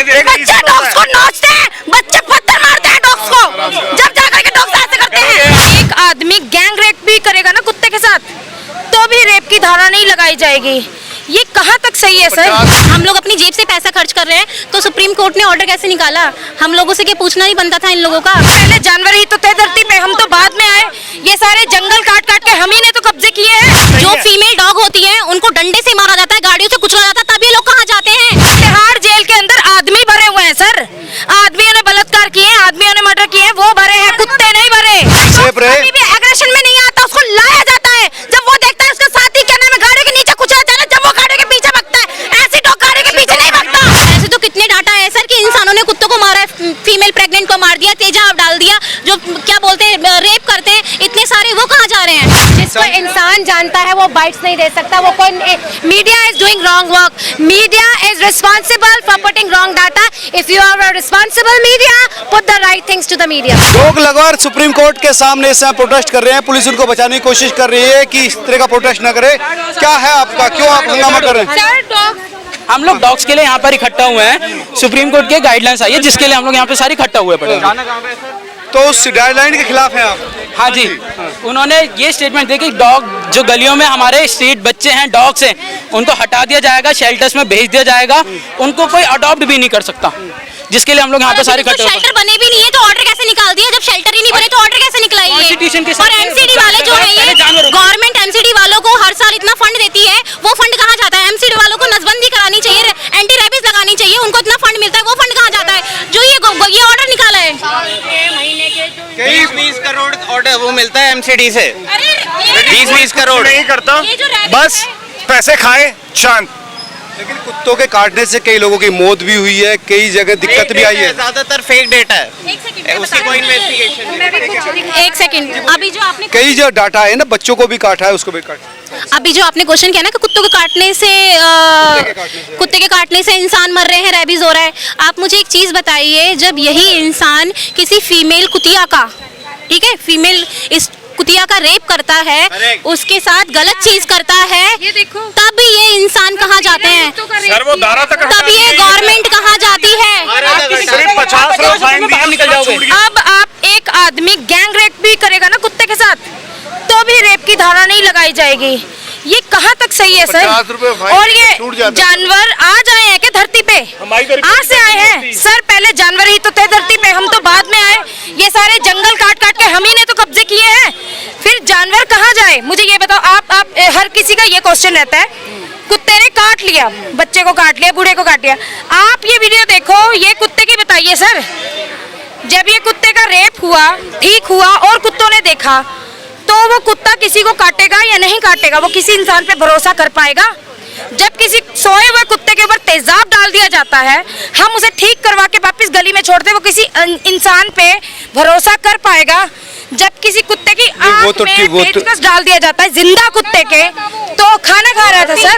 बच्चे डॉग्स को नोचते हैं, बच्चे पत्थर मारते हैं डॉग्स को, जब जाकर के डॉग्स ऐसे करते हैं। एक आदमी गैंग रेप भी करेगा ना कुत्ते के साथ, तो भी रेप की धारा नहीं लगाई जाएगी। ये कहाँ तक सही है सर? हम लोग अपनी जेब से पैसा खर्च कर रहे हैं, तो सुप्रीम कोर्ट ने ऑर्डर कैसे निकाला? हम लोगों से क्या पूछना नहीं बनता था इन लोगों का? पहले जानवर ही तो थे धरती पे, हम तो बाद में आए। ये सारे जंगल काट काट के हम ही ने तो कब्जे किए हैं। जो फीमेल डॉग होती है उनको डंडे से मारा जाता है, गाड़ियों से कुचला जाता है, तब ये लोग कहाँ जाते हैं? तिहाड़ जेल के अंदर आदमी भरे हुए हैं सर, आदमियों ने बलात्कार किए हैं, आदमियों ने मर्डर किए हैं, वो भरे हैं, कुत्ते नहीं भरे। कभी भी एग्रेशन में नहीं आता, उसको लाया जाता है जब वो देखता है उसका साथी क्या नाम है गाड़ी के नीचे कुचला जा रहा है, जब वो गाड़ी के पीछे भगता है। ऐसी डॉग गाड़ी के पीछे नहीं भगता। ऐसे तो कितने डाटा है सर कि इंसानों ने कुत्तों को मारा है, फीमेल प्रेग्नेंट को मार दिया, तेजाब डाल दिया, जो क्या बोलते हैं रेप करते हैं, इतने सारे, वो कहाँ जा रहे हैं? जिसको इंसान जानता है वो बाइट्स नहीं दे सकता। वो कोई media is doing wrong work, media is responsible for putting wrong data. If you are a responsible media, put the right things to the media. लोग लगातार सुप्रीम कोर्ट के सामने इस समय प्रोटेस्ट कर रहे हैं, पुलिस उनको बचाने की कोशिश कर रही है कि इस तरह का प्रोटेस्ट न करे। क्या है आपका, क्यों आप हंगामा कर रहे हैं? हम लोग डॉग्स के लिए यहाँ पर इकट्ठा हुए हैं। सुप्रीम कोर्ट के गाइडलाइंस आई है जिसके लिए हम लोग यहाँ पे सारे इकट्ठा हुए पड़े हैं। तो उस गाइडलाइन के खिलाफ हैं आप? हाँ जी, उन्होंने ये स्टेटमेंट दी कि डॉग जो गलियों में हमारे स्ट्रीट बच्चे हैं, डॉग्स हैं, उनको हटा दिया जाएगा, शेल्टर्स में भेज दिया जाएगा, उनको कोई अडॉप्ट भी नहीं कर सकता, जिसके लिए हम लोग यहाँ पे सारे इकट्ठे हुए। शेल्टर बने भी नहीं है तो ऑर्डर कैसे निकाल दिया? जब शेल्टर ही नहीं बने तो ऑर्डर कैसे निकला ये? कॉन्स्टिट्यूशन के और एमसीडी वाले जो है, ये गवर्नमेंट एमसीडी वालों को हर साल इतना फंड देती है, वो फंड कहाँ जाता है? एमसीडी वालों को नसबंदी करानी चाहिए, एंटी रेबीज लगानी चाहिए, उनको इतना फंड मिलता है, वो फंड कहाँ जाता है जो ये ऑर्डर निकाला है? 20-20 करोड़ ऑर्डर वो मिलता है एमसीडी से, 20-20 करोड़ नहीं करता, बस पैसे खाए शांत। लेकिन कुत्तों के काटने से कई लोगों की मौत भी हुई है, कई जगह दिक्कत भी आई है। ज्यादातर फेक डेटा है, उसकी कोई इन्वेस्टिगेशन। एक सेकंड, अभी जो आपने कई जो डाटा है ना, बच्चों को भी काटा है, उसको भी काटा। अभी जो आपने क्वेश्चन किया ना कि कुत्तों को काटने से कुत्ते के काटने से इंसान मर रहे हैं, रेबीज हो रहा है, आप मुझे एक चीज बताइए, जब यही इंसान किसी फीमेल कुतिया का, ठीक है, फीमेल इस कुतिया का रेप करता है, उसके साथ गलत चीज करता है, ये देखो, तब ये इंसान कहाँ जाते हैं? सर वो दारा तक तब ये गवर्नमेंट कहाँ जाती है? सिर्फ 50 लोग फाइन दिए, निकल जाओगे। अब आप एक आदमी गैंग रेप भी करेगा ना कुत्ते के साथ, तो भी रेप की धारा नहीं लगाई जाएगी। ये कहाँ तक सही है सर? 50 रुपए फाइन और ये छूट जाता है। जानवर आज आए हैं क्या धरती पे? आज से आए हैं सर, पहले जानवर ही तो थे धरती पे, हम तो बाद में आए। ये सारे जंगल काट काट के हम ही ने तो कब्जे किए हैं, फिर जानवर कहाँ जाए? मुझे ये बताओ। आप हर किसी का ये क्वेश्चन रहता है, कुत्ते ने काट लिया, बच्चे को काट लिया, बूढ़े को काट लिया। आप ये वीडियो देखो, ये कुत्ते की बताइए सर, जब ये कुत्ते का रेप हुआ, ठीक हुआ, और कुत्तों ने देखा, तो वो कुत्ता किसी को काटेगा या नहीं काटेगा? वो किसी इंसान पे भरोसा कर पाएगा? जब किसी सोए हुए कुत्ते के ऊपर तेजाब डाल दिया जाता है, हम उसे ठीक करवा के वापस गली में छोड़ते, वो किसी इंसान पे भरोसा कर पाएगा? जब किसी कुत्ते की आंख में पेचकस डाल दिया जाता है जिंदा कुत्ते के, तो खाना खा रहा था सर।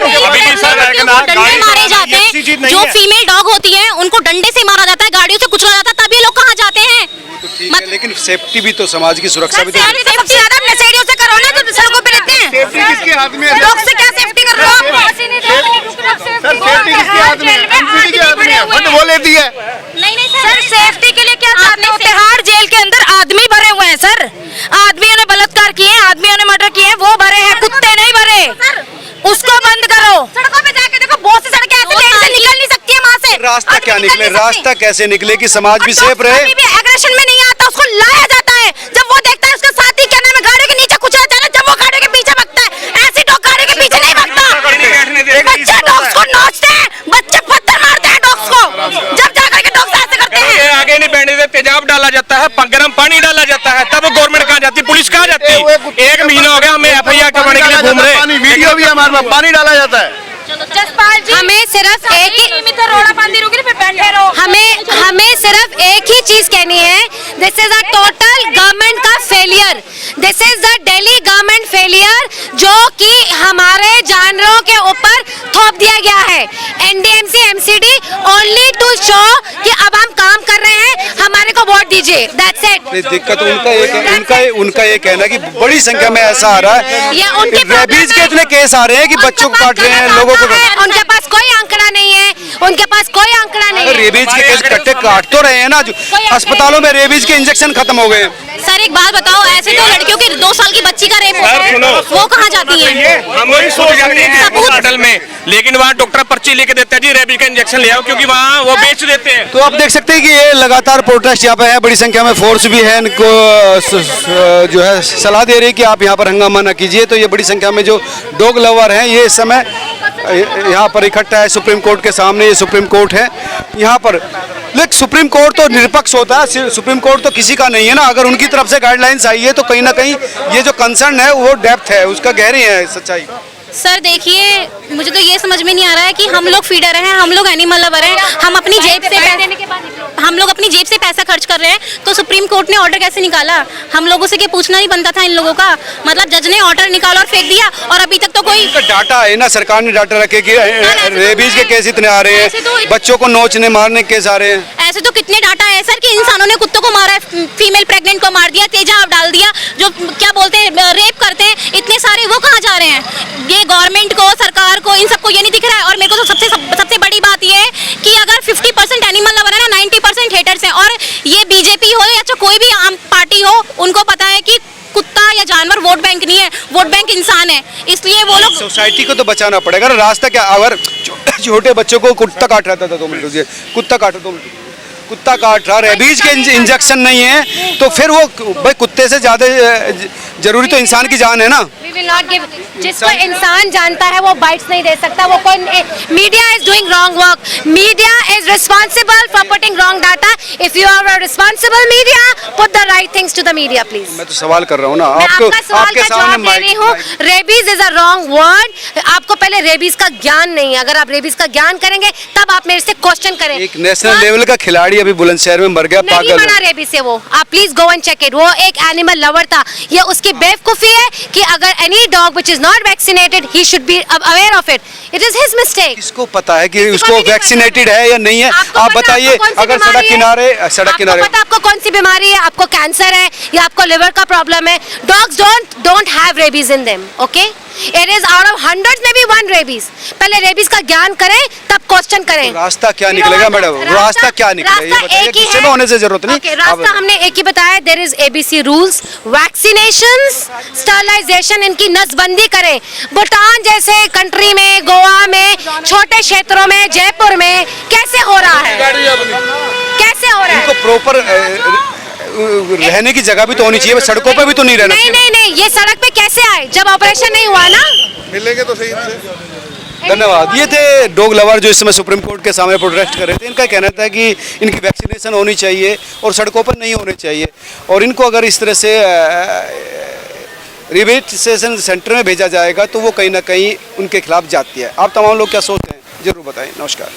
डंडे मारे जाते हैं, जो फीमेल डॉग होती है उनको डंडे से मारा जाता है, गाड़ियों से कुचला जाता है, तब ये लोग कहाँ जाते हैं? लेकिन सेफ्टी भी तो, समाज की सुरक्षा भी तो। सबसे ज्यादा नशेड़ियों से करो ना, जो सड़कों पे रहते हैं। सेफ्टी किसके हाथ में है? डॉग से क्या सेफ्टी कर रहे हो आप? सर सेफ्टी किसके हाथ में है? एमसीडी के हाथ में है, फंड वो लेती है। नहीं सर, सेफ्टी के लिए क्या चाहते हो? तिहाड़ जेल के अंदर आदमी भरे हुए हैं सर, आदमियों ने बलात्कार किए हैं, आदमियों ने मर्डर किए हैं, वो भरे हैं, कुत्ते नहीं भरे। उसको बंद करो। सड़कों पे जाके देखो, बहुत सी सड़कें ऐसे ट्रेन से निकल नहीं सकती है वहाँ से। रास्ता क्या निकले, रास्ता कैसे निकले कि समाज भी सेफ रहे? कभी भी एग्रेशन में नहीं आता, उसको लाया जाता है जब वो देखता है उसका साथी क्या नाम है गाड़ी के नीचे कुचला जा रहा है, जब वो गाड़ी के पीछे भगता है। ऐसी डॉग गाड़ी के पीछे नहीं भगता। बच्चे डॉग्स को नोचते हैं, बच्चे पत्थर मारते हैं डॉग्स को, जब जाकर के डॉग्स ऐसे करते हैं। आगे नहीं बैठने देते, तेजाब डाला जाता है, गर्म पानी डाला जाता है, तब गवर्नमेंट कहाँ जाती, पुलिस कहाँ जाती? 1 महीना हो गया हमें FIR करवाने के लिए घूम रहे हैं, वीडियो भी हमारे पास, पानी डाला जाता है। जसपाल जी, हमें सिर्फ एक ही हमें सिर्फ एक ही चीज कहनी है, this is a total government का failure, this is the Delhi government failure, जो कि हमारे जानवरों के ऊपर थोप दिया गया है। NDMC MCD only to show कि अब हम काम कर रहे हैं, हमारे को वोट दीजिए, दैट्स इट। दिक्कत उनका ये कहना कि बड़ी संख्या में ऐसा आ रहा है, रेबीज के इतने केस आ रहे हैं कि बच्चों को काट रहे हैं, लोगों को। उनके पास कोई आंकड़ा नहीं है, उनके पास कोई आंकड़ा नहीं है। रेबीज के केस कट्टे काट तो रहे हैं ना, जो अस्पतालों में रेबीज के इंजेक्शन खत्म हो गए। सर एक बात बताओ, ऐसे तो लड़कियों की 2 साल की बच्ची का रेप होता है, वो कहाँ जाती है? हम वही सोच जाते हैं हॉस्पिटल में, लेकिन वहाँ डॉक्टर पर्ची लेके देते हैं जी रेबीज का इंजेक्शन ले आओ, क्योंकि वहाँ वो बेच देते हैं। तो आप देख सकते हैं कि ये लगातार प्रोटेस्ट यहाँ पे है, बड़ी संख्या में फोर्स भी है, इनको जो है सलाह दे रही है कि आप यहाँ पर हंगामा न कीजिए। तो ये बड़ी संख्या में जो डॉग लवर हैं ये इस समय यहाँ पर इकट्ठा है सुप्रीम कोर्ट के सामने। ये सुप्रीम कोर्ट है यहाँ पर, लेकिन सुप्रीम कोर्ट तो निरपक्ष होता है, सुप्रीम कोर्ट तो किसी का नहीं है ना। अगर उनकी तरफ से गाइडलाइंस आई है तो कहीं ना कहीं ये जो कंसर्न है वो डेप्थ है, उसका गहरी है सच्चाई। सर देखिए, मुझे तो ये समझ में नहीं आ रहा है कि हम लोग फीडर हैं, हम लोग एनिमल लवर हैं, हम अपनी जेब से पैसा खर्च कर रहे हैं, तो सुप्रीम कोर्ट ने ऑर्डर कैसे निकाला? हम लोगों से क्या पूछना नहीं बनता था इन लोगों का? मतलब जज ने ऑर्डर निकाला और फेंक दिया, और अभी तक तो कोई डाटा है ना, सरकार ने डाटा रखे कि रेबीज के केस इतने आ रहे हैं, बच्चों को नोचने मारने के केस आ रहे हैं। ऐसे तो कितने डाटा है सर कि इंसानों ने कुत्तों को मारा है, फीमेल प्रेग्नेंट को मार दिया, तेजाब डाल दिया, जो क्या बोलते हैं रेप करते हैं, इतने सारे, वो कहाँ जा रहे हैं? ये गवर्नमेंट को, सरकार को, इन सबको ये नहीं दिख रहा है। और मेरे को तो सबसे बड़ी बात ये है कि अगर 50% एनिमल लवर है ना, 90% हेटर्स हैं। और ये बीजेपी हो या कोई भी आम पार्टी हो, उनको पता है कि कुत्ता या जानवर वोट बैंक नहीं है, वोट बैंक इंसान है, इसलिए वो लोग सोसाइटी को तो बचाना पड़ेगा। रास्ता क्या, अगर छोटे बच्चों को कुत्ता काट रहा था, 2 मिनट रुकिए, कुत्ता काटो 2 मिनट, कुत्ता काट रहा, रेबीज के इंजेक्शन नहीं है, तो फिर वो भाई कुत्ते से ज्यादा जरूरी तो इंसान की जान है ना। We will not give, जिसको इंसान जानता है वो बाइट्स नहीं दे सकता। वो कोई, media is doing wrong work, media is responsible for putting wrong data. If you are a responsible media, put the right things to the media please. मैं तो सवाल कर रहा हूँ ना, मैं आपको आपका सवाल आपके का जवाब सामने दे रही हूँ। Rabies is a wrong word. आपको पहले रेबीज का ज्ञान नहीं है, अगर आप रेबीज का ज्ञान करेंगे तब आप मेरे से क्वेश्चन करें। एक नेशनल लेवल का खिलाड़ी अभी बुलंदशहर में मर गया, नहीं पागल मना रेबीज से वो, आप please go and check it. वो एक एनिमल लवर था। ये उसकी बेवकूफी है कि अगर any dog which is not vaccinated, he should be aware of it. It is his mistake. किसको पता है कि उसको वैक्सीनेटेड है या नहीं है? आप बताइए, अगर सड़क किनारे पता आपको कौन सी बीमारी है, आपको कैंसर है या आपको लिवर का प्रॉब्लम है, dogs don't have rabies in them, okay? It is out of hundreds में भी 1 रेबीज। पहले रेबीज का ज्ञान करें तब क्वेश्चन करें। रास्ता क्या निकलेगा मैडम? रास्ता क्या निकलेगा ये बताइए, गुस्से में होने से जरूरत नहीं। Okay, रास्ता हमने एक ही बताया, there is ABC rules, vaccinations, sterilisation, इनकी नसबंदी करें। भूटान जैसे कंट्री में, गोवा में, छोटे क्षेत्रों में, जयपुर में कैसे हो रहा है? कैसे हो रहा है? इनको प्रॉपर रहने की जगह भी तो होनी चाहिए, सड़कों पे भी तो नहीं रहना चाहिए। नहीं, ये सड़क पे कैसे आए जब ऑपरेशन नहीं हुआ ना? मिलेंगे तो सही से। धन्यवाद। ये थे डॉग लवर जो इस समय सुप्रीम कोर्ट के सामने प्रोटेस्ट कर रहे थे। इनका कहना था कि इनकी वैक्सीनेशन होनी चाहिए और सड़कों पर नहीं होने चाहिए, और इनको अगर इस तरह से रिहैबिलिटेशन सेंटर में भेजा जाएगा तो वो कहीं ना कहीं उनके खिलाफ जाती है। आप तमाम लोग क्या सोचते हैं जरूर बताएं। नमस्कार।